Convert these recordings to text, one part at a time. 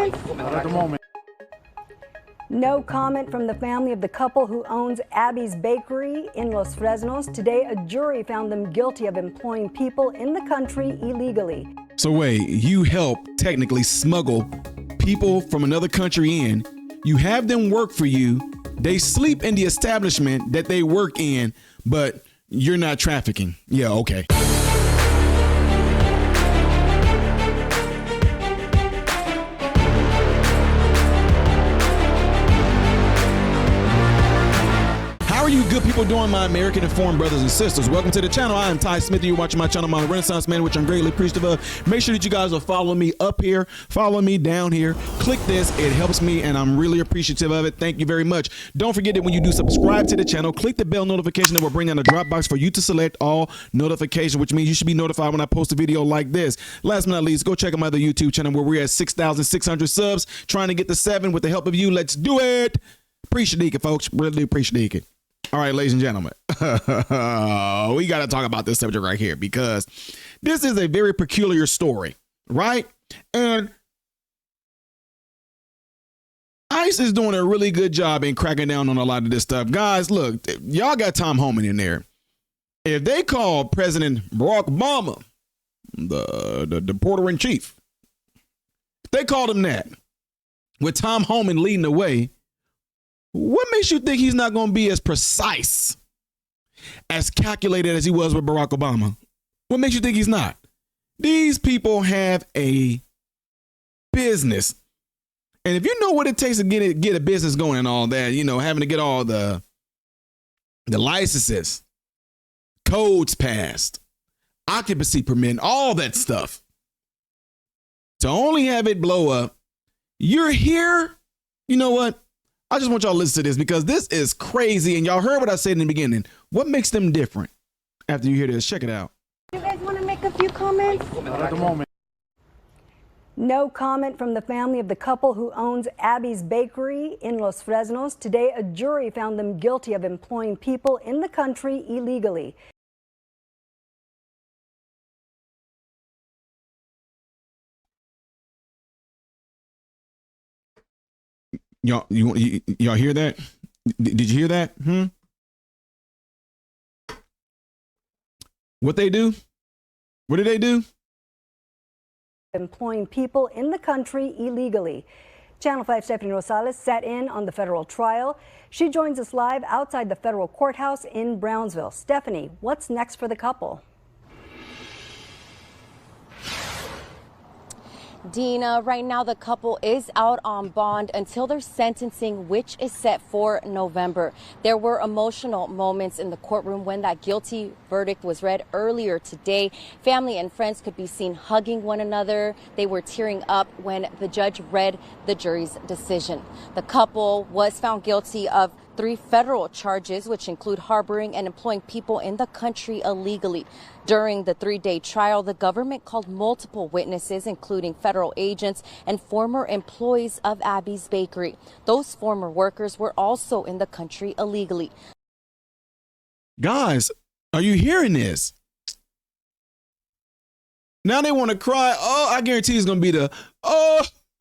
comments? Not at the moment. No comment from the family of the couple who owns Abby's Bakery in Los Fresnos. Today, a jury found them guilty of employing people in the country illegally. So wait, you help technically smuggle people from another country in. You have them work for you. They sleep in the establishment that they work in, but you're not trafficking. Yeah, okay. How are you good people doing, my American informed brothers and sisters? Welcome to the channel. I am Ty Smith. You're watching my channel, my Renaissance Man, which I'm greatly appreciative of. Make sure that you guys are following me up here, follow me down here. Click this. It helps me, and I'm really appreciative of it. Thank you very much. Don't forget that when you do subscribe to the channel, click the bell notification that will bring down a drop box for you to select all notifications, which means you should be notified when I post a video like this. Last but not least, go check out my other YouTube channel where we're at 6,600 subs, trying to get to 7 with the help of you. Let's do it. Appreciate it, folks. Really appreciate it. All right, ladies and gentlemen, we got to talk about this subject right here because this is a very peculiar story, right? And ICE is doing a really good job in cracking down on a lot of this stuff. Guys, look, y'all got Tom Homan in there. If they call President Barack Obama the deporter in chief, if they called him that with Tom Homan leading the way, what makes you think he's not going to be as precise, as calculated as he was with Barack Obama? What makes you think he's not? These people have a business. And if you know what it takes to get a business going and all that, you know, having to get all the licenses, codes passed, occupancy permit, all that stuff, to only have it blow up, you're here, you know what? I just want y'all to listen to this because this is crazy. And y'all heard what I said in the beginning. What makes them different? After you hear this, check it out. You guys want to make a few comments? Not at the moment. No comment from the family of the couple who owns Abby's Bakery in Los Fresnos. Today, a jury found them guilty of employing people in the country illegally. Y'all hear that? Did you hear that? What they do? What did they do? Employing people in the country illegally. Channel 5 Stephanie Rosales sat in on the federal trial. She joins us live outside the federal courthouse in Brownsville. Stephanie, what's next for the couple? Dina, right now the couple is out on bond until their sentencing, which is set for November. There were emotional moments in the courtroom when that guilty verdict was read earlier today. Family and friends could be seen hugging one another. They were tearing up when the judge read the jury's decision. The couple was found guilty of 3 federal charges, which include harboring and employing people in the country illegally. During the 3-day trial, the government called multiple witnesses, including federal agents and former employees of Abby's Bakery. Those former workers were also in the country illegally. Guys, are you hearing this? Now they want to cry. Oh, I guarantee it's going to be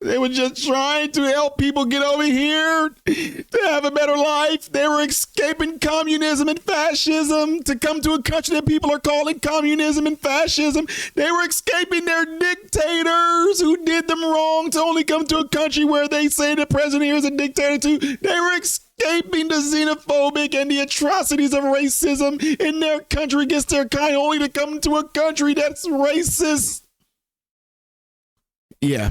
they were just trying to help people get over here to have a better life. They were escaping communism and fascism to come to a country that people are calling communism and fascism. They were escaping their dictators who did them wrong to only come to a country where they say the president here is a dictator too. They were escaping the xenophobic and the atrocities of racism in their country against their kind only to come to a country that's racist. Yeah.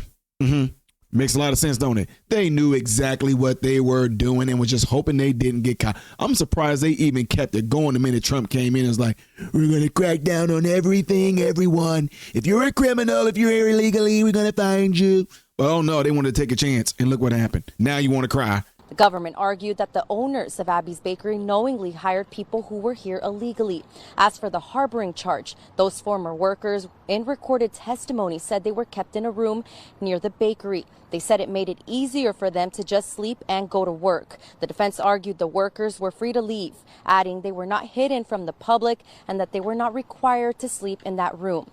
Makes a lot of sense, don't it? They knew exactly what they were doing and was just hoping they didn't get caught. I'm surprised they even kept it going the minute Trump came in and was like, we're going to crack down on everything, everyone. If you're a criminal, if you're here illegally, we're going to find you. Well, no, they wanted to take a chance. And look what happened. Now you want to cry. The government argued that the owners of Abby's Bakery knowingly hired people who were here illegally. As for the harboring charge, those former workers in recorded testimony said they were kept in a room near the bakery. They said it made it easier for them to just sleep and go to work. The defense argued the workers were free to leave, adding they were not hidden from the public and that they were not required to sleep in that room.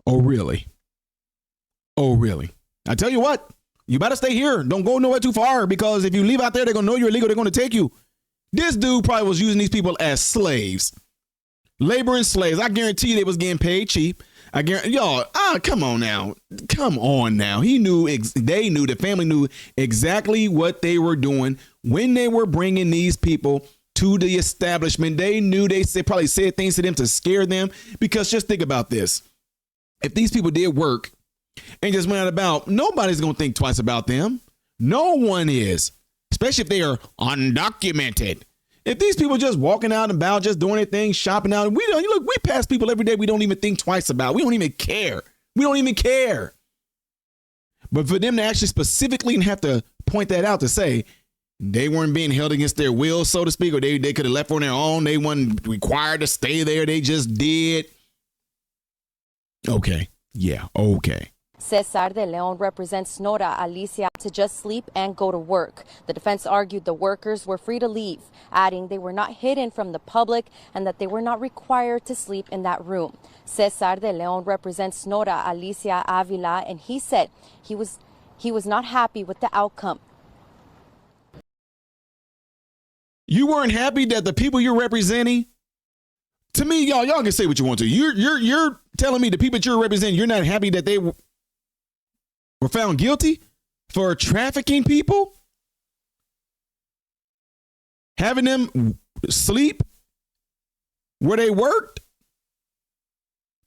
Oh, really? Oh, really? I tell you what, you better stay here. Don't go nowhere too far, because if you leave out there, they're going to know you're illegal. They're going to take you. This dude probably was using these people as slaves. Laboring slaves. I guarantee you they was getting paid cheap. I guarantee y'all. Come on now. Come on now. He knew. They knew. The family knew exactly what they were doing when they were bringing these people to the establishment. They knew. They probably said things to them to scare them. Because just think about this: if these people did work and just went out about, nobody's gonna think twice about them. No one is, especially if they are undocumented. If these people just walking out and about, just doing their thing, shopping out, we pass people every day we don't even think twice about. We don't even care. We don't even care. But for them to actually specifically have to point that out, to say they weren't being held against their will, so to speak, or they could have left on their own. They weren't required to stay there. They just did. Okay. Yeah. Okay. Cesar de Leon represents Nora Alicia to just sleep and go to work. The defense argued the workers were free to leave, adding they were not hidden from the public and that they were not required to sleep in that room. Cesar de Leon represents Nora Alicia Avila, and he said he was not happy with the outcome. You weren't happy that the people you're representing? To me, y'all can say what you want to. You're telling me the people that you're representing, you're not happy that they were found guilty for trafficking people, having them sleep where they worked.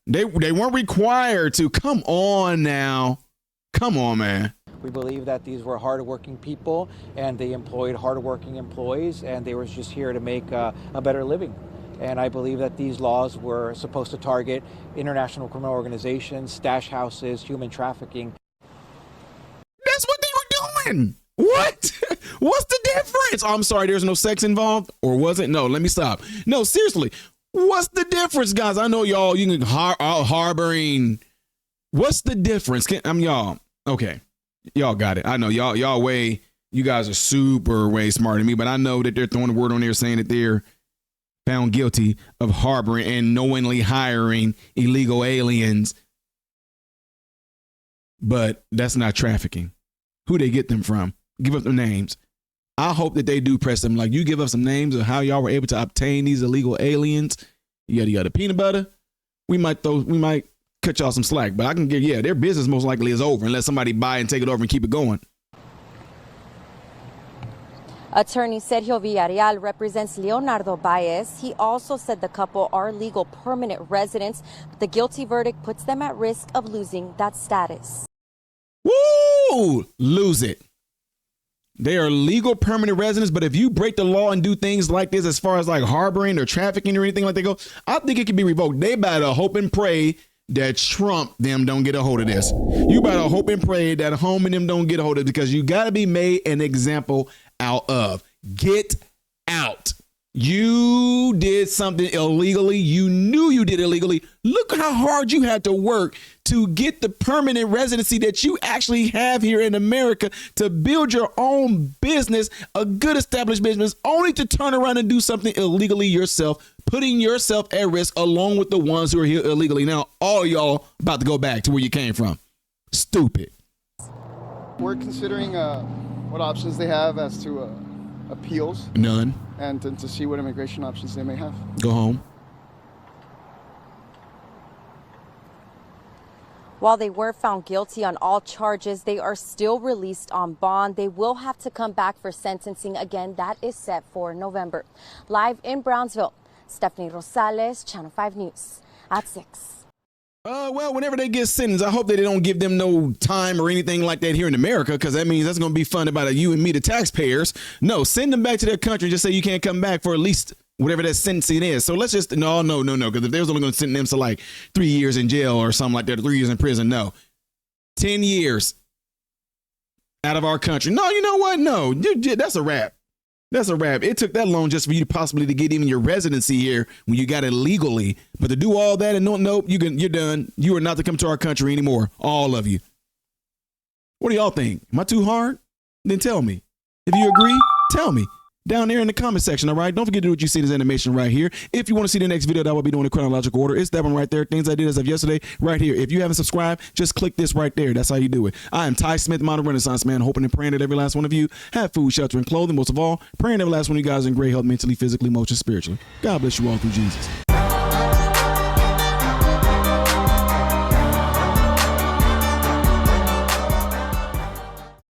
They weren't required to. Come on now. Come on, man. We believe that these were hardworking people, and they employed hardworking employees, and they were just here to make a better living. And I believe that these laws were supposed to target international criminal organizations, stash houses, human trafficking. That's what they were doing. What? What's the difference? Oh, I'm sorry, there's no sex involved? Or was it? No, let me stop. No, seriously. What's the difference, guys? I know y'all, you can harboring. What's the difference? Y'all. Okay. Y'all got it. I know you guys are super way smarter than me, but I know that they're throwing a word on there saying that they're found guilty of harboring and knowingly hiring illegal aliens. But that's not trafficking. Who they get them from? Give up their names. I hope that they do press them. Like, you give us some names of how y'all were able to obtain these illegal aliens. Yada yada. Peanut butter. We might cut y'all some slack, but I can get, their business most likely is over unless somebody buy and take it over and keep it going. Attorney Sergio Villarreal represents Leonardo Baez. He also said the couple are legal permanent residents, but the guilty verdict puts them at risk of losing that status. Woo! Lose it. They are legal permanent residents, but if you break the law and do things like this, as far as like harboring or trafficking or anything like that I think it can be revoked. They better hope and pray that Trump them don't get a hold of this. You better hope and pray that Home and them don't get a hold of it, because you got to be made an example out of. Get out. You did something illegally. You knew you did illegally. Look how hard you had to work to get the permanent residency that you actually have here in America, to build your own business, a good established business, only to turn around and do something illegally yourself, putting yourself at risk along with the ones who are here illegally. Now, all y'all about to go back to where you came from. Stupid. We're considering what options they have as to appeals. None. And to see what immigration options they may have. Go home. While they were found guilty on all charges, they are still released on bond. They will have to come back for sentencing again. That is set for November. Live in Brownsville, Stephanie Rosales, Channel 5 News at 6. Well, whenever they get sentenced, I hope that they don't give them no time or anything like that here in America, because that means that's going to be funded by you and me, the taxpayers. No, send them back to their country and just say you can't come back for at least whatever that sentencing is. So let's just, no, because if they was only going to sentence them to like 3 years in jail or something like that, or 3 years in prison, no. 10 years out of our country. No, you know what? No, that's a wrap. That's a wrap. It took that long just for you to possibly to get even your residency here when you got it legally. But to do all that and nope, you're done. You are not to come to our country anymore. All of you. What do y'all think? Am I too hard? Then tell me. If you agree, tell me. down there in the comment section, all right? Don't forget to do what you see this animation right here. If you want to see the next video that will be doing in chronological order, it's that one right there. Things I did as of yesterday right here. If you haven't subscribed, just click this right there. That's how you do it. I am Ty Smith, modern Renaissance man, hoping and praying that every last one of you have food, shelter, and clothing. Most of all, praying every last one of you guys in great health, mentally, physically, emotionally, spiritually. God bless you all through Jesus.